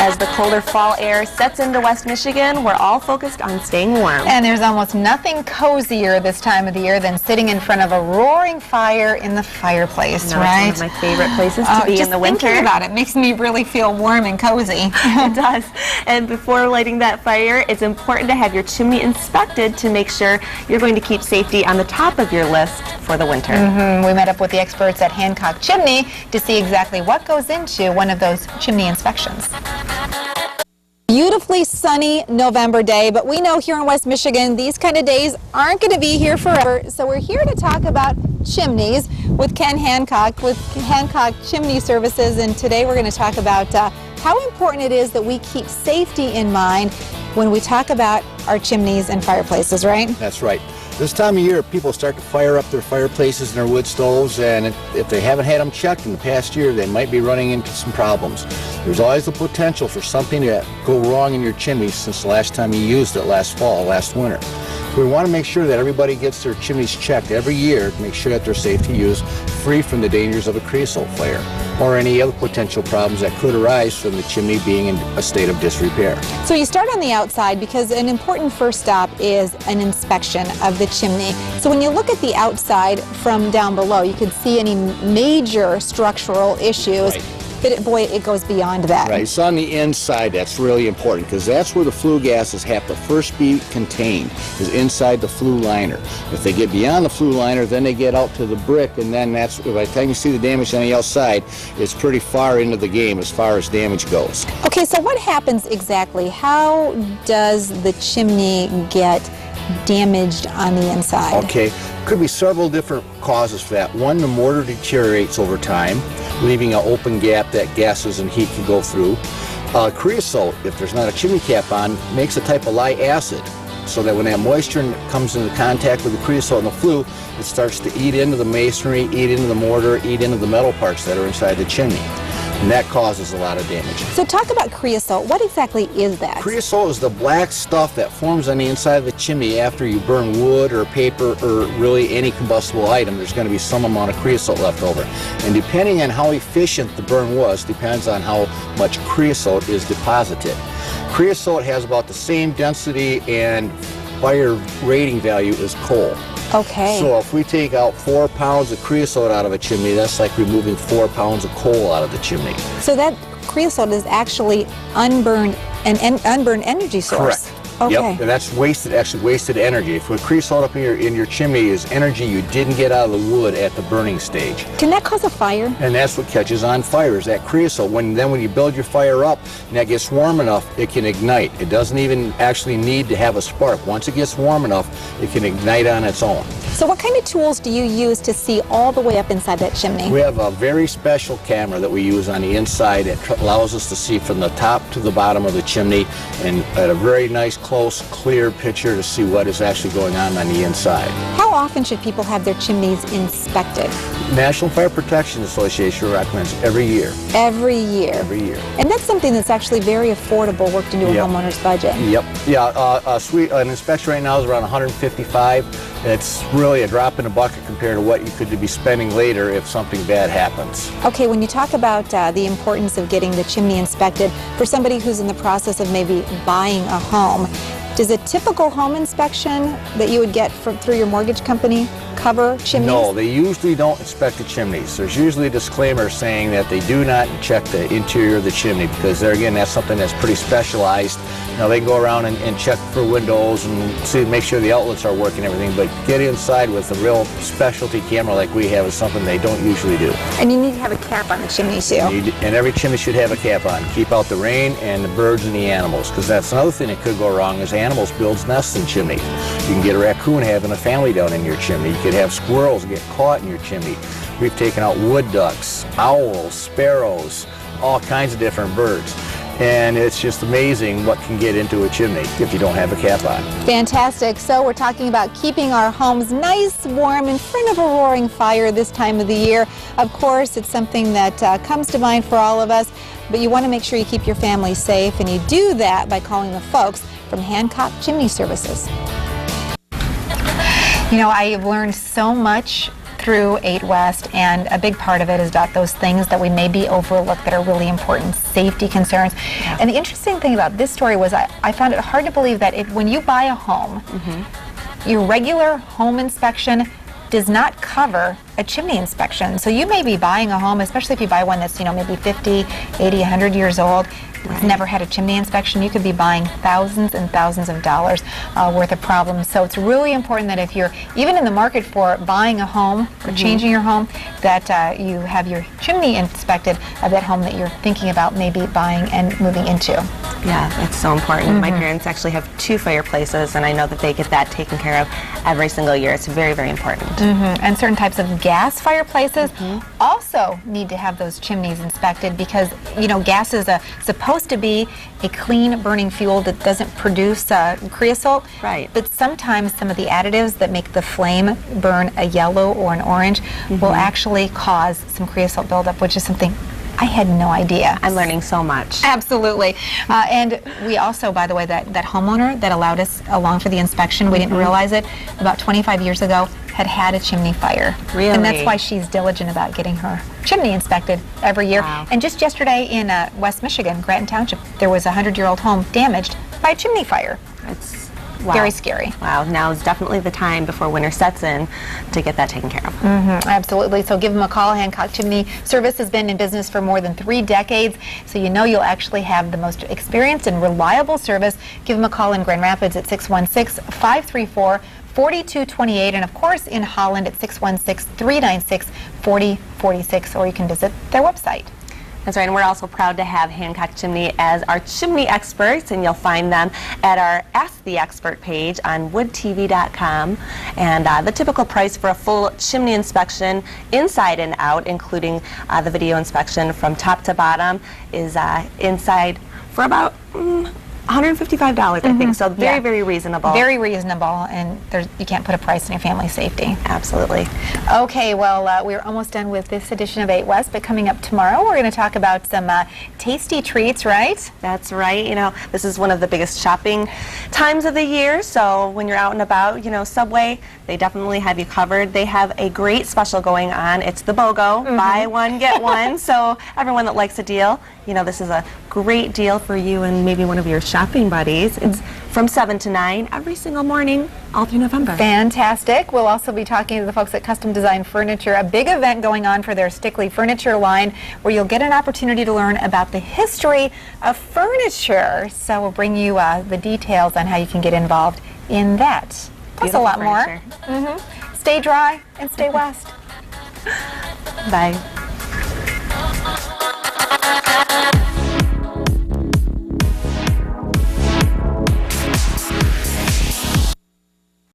As the colder fall air sets into West Michigan, we're all focused on staying warm. And there's almost nothing cozier this time of the year than sitting in front of a roaring fire in the fireplace, right? It's one of my favorite places to be in the winter. Just thinking about it makes me really feel warm and cozy. It does. And before lighting that fire, it's important to have your chimney inspected to make sure you're going to keep safety on the top of your list for the winter. We met up with the experts at Hancock Chimney to see exactly what goes into one of those chimney inspections. Beautifully sunny November day, but we know here in West Michigan these kind of days aren't going to be here forever. So we're here to talk about chimneys with Ken Hancock with Hancock Chimney Services, and today we're going to talk about how important it is that we keep safety in mind when we talk about our chimneys and fireplaces, right? That's right. This time of year, people start to fire up their fireplaces and their wood stoves, and if they haven't had them checked in the past year, they might be running into some problems. There's always the potential for something to go wrong in your chimney since the last time you used it last fall, last winter. We want to make sure that everybody gets their chimneys checked every year to make sure that they're safe to use, free from the dangers of a creosote fire or any other potential problems that could arise from the chimney being in a state of disrepair. So you start on the outside because an important first stop is an inspection of the chimney. So when you look at the outside from down below, you can see any major structural issues. Right. But boy, it goes beyond that. Right, it's on the inside that's really important because that's where the flue gases have to first be contained, is inside the flue liner. If they get beyond the flue liner, then they get out to the brick, and then that's, by the time you see the damage on the outside, it's pretty far into the game as far as damage goes. Okay, so what happens exactly? How does the chimney get damaged on the inside? Okay, could be several different causes for that. One, the mortar deteriorates over time, leaving an open gap that gases and heat can go through. Creosote, if there's not a chimney cap on, makes a type of lye acid, so that when that moisture comes into contact with the creosote and the flue, it starts to eat into the masonry, eat into the mortar, eat into the metal parts that are inside the chimney. And that causes a lot of damage. So talk about creosote. What exactly is that? Creosote is the black stuff that forms on the inside of the chimney after you burn wood or paper or really any combustible item. There's going to be some amount of creosote left over. And depending on how efficient the burn was, depends on how much creosote is deposited. Creosote has about the same density and fire rating value as coal. Okay. So if we take out 4 pounds of creosote out of a chimney, that's like removing 4 pounds of coal out of the chimney. So that creosote is actually unburned, an unburned energy source. Correct. Okay. Yep, and that's wasted, actually wasted energy. If we creosote up in your chimney is energy you didn't get out of the wood at the burning stage. Can that cause a fire? And that's what catches on fire, is that creosote. When you build your fire up and that gets warm enough, it can ignite. It doesn't even actually need to have a spark. Once it gets warm enough, it can ignite on its own. So what kind of tools do you use to see all the way up inside that chimney? We have a very special camera that we use on the inside that allows us to see from the top to the bottom of the chimney, and at a very nice, close, clear picture to see what is actually going on the inside. How often should people have their chimneys inspected? National Fire Protection Association recommends every year. Every year? Every year. And that's something that's actually very affordable, worked into a homeowner's budget. Yep. Yeah, an inspection right now is around $155. It's really a drop in the bucket compared to what you could be spending later if something bad happens. Okay, when you talk about the importance of getting the chimney inspected, for somebody who's in the process of maybe buying a home, does a typical home inspection that you would get through your mortgage company cover chimneys? No, they usually don't inspect the chimneys. There's usually a disclaimer saying that they do not check the interior of the chimney because there again, that's something that's pretty specialized. Now they can go around and check for windows and make sure the outlets are working and everything, but get inside with a real specialty camera like we have is something they don't usually do. And you need to have a cap on the chimney too. And every chimney should have a cap on. Keep out the rain and the birds and the animals, because that's another thing that could go wrong is animals build nests in chimneys. You can get a raccoon having a family down in your chimney. You could have squirrels get caught in your chimney. We've taken out wood ducks, owls, sparrows, all kinds of different birds. And it's just amazing what can get into a chimney if you don't have a cap on. Fantastic. So we're talking about keeping our homes nice, warm, in front of a roaring fire this time of the year. Of course, it's something that comes to mind for all of us, but you want to make sure you keep your family safe, and you do that by calling the folks from Hancock Chimney Services. You know, I have learned so much through 8 West, and a big part of it is about those things that we maybe overlook that are really important, safety concerns. Yeah. And the interesting thing about this story was I found it hard to believe that when you buy a home, your regular home inspection does not cover a chimney inspection. So you may be buying a home, especially if you buy one that's, maybe 50, 80, 100 years old, it's never had a chimney inspection. You could be buying thousands and thousands of dollars worth of problems. So it's really important that if you're even in the market for buying a home or changing your home, that you have your chimney inspected of that home that you're thinking about maybe buying and moving into. Yeah, that's so important. My parents actually have 2 fireplaces, and I know that they get that taken care of every single year. It's very, very important. And certain types of gas fireplaces also need to have those chimneys inspected because, gas is supposed to be a clean burning fuel that doesn't produce creosote. Right. But sometimes some of the additives that make the flame burn a yellow or an orange will actually cause some creosote buildup, which is something I had no idea. I'm learning so much. Absolutely. And we also, by the way, that homeowner that allowed us along for the inspection, we didn't realize it, about 25 years ago, had a chimney fire. Really? And that's why she's diligent about getting her chimney inspected every year. Wow. And just yesterday in West Michigan, Granton Township, there was a 100-year-old home damaged by a chimney fire. It's very scary. Wow, now is definitely the time before winter sets in to get that taken care of. Absolutely. So give them a call. Hancock Chimney Service has been in business for more than 3 decades, so you'll actually have the most experienced and reliable service. Give them a call in Grand Rapids at 616-534-4228, and of course in Holland at 616-396-4046, or you can visit their website. That's right, and we're also proud to have Hancock Chimney as our chimney experts, and you'll find them at our Ask the Expert page on woodtv.com. And the typical price for a full chimney inspection inside and out, including the video inspection from top to bottom, is inside for about $155, I think. So very, very reasonable. Very reasonable, and you can't put a price on your family's safety. Absolutely. Okay, well, we're almost done with this edition of 8 West, but coming up tomorrow, we're going to talk about some tasty treats, right? That's right. This is one of the biggest shopping times of the year, so when you're out and about, Subway, they definitely have you covered. They have a great special going on. It's the BOGO, buy one, get one. So everyone that likes a deal, this is a great deal for you and maybe one of your shopping buddies. It's from 7 to 9 every single morning, all through November. Fantastic. We'll also be talking to the folks at Custom Design Furniture, a big event going on for their Stickley furniture line, where you'll get an opportunity to learn about the history of furniture. So we'll bring you the details on how you can get involved in that. Plus Beautiful a lot furniture. more. Stay dry and stay west. Bye.